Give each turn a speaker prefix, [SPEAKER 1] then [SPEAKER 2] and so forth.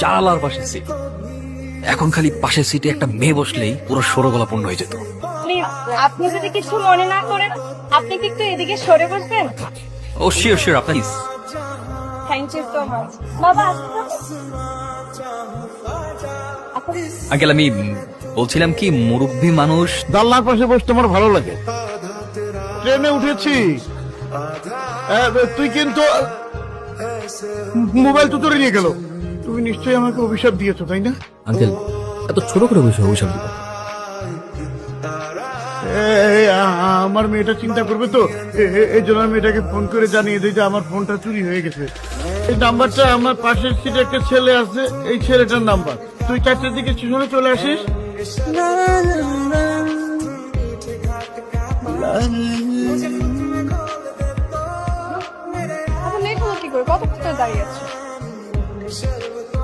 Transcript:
[SPEAKER 1] জানালার পাশে সিট। এখন খালি পাশের সিটে একটা মেয়ে বসলেই পুরো সরগলা পূর্ণ হয়ে যেত।
[SPEAKER 2] প্লিজ, আপনি যদি কিছু মনে না করেন, আপনি কি একটু এদিকে সরে বসবেন?
[SPEAKER 1] ও শিওর শিওর, আপনার
[SPEAKER 2] থ্যাংক ইউ সো মাচ। বাবা
[SPEAKER 1] আঙ্কেল, আমি বলছিলাম কি, মুরব্বী মানুষ।
[SPEAKER 3] জানলার পাশে বসতে আমার ভালো লাগে। ট্রেনে উঠেছি, তুই কিন্তু মোবাইল তো তোরে নিয়ে গেল। তুমি নিশ্চয়ই আমাকে অভিশাপ দিয়েছো, তাই না?
[SPEAKER 1] আঙ্কেল, এত ছোট করে বিষয় অভিশাপ দিবেন?
[SPEAKER 3] আমার মেয়েটা চিন্তা করবে তো, এই জন্য আমি মেয়েটাকে ফোন করে জানিয়ে দিই যে আমার ফোনটা চুরি হয়ে গেছে। এই নাম্বারটা আমার পাশের সিটে একটা ছেলে আছে, এই ছেলেটার নাম্বার। তুই 4টার দিকে স্টেশনে চলে আসিস।
[SPEAKER 2] লেট হলো কি করে? কতক্ষণ ধরে দাঁড়িয়ে আছো?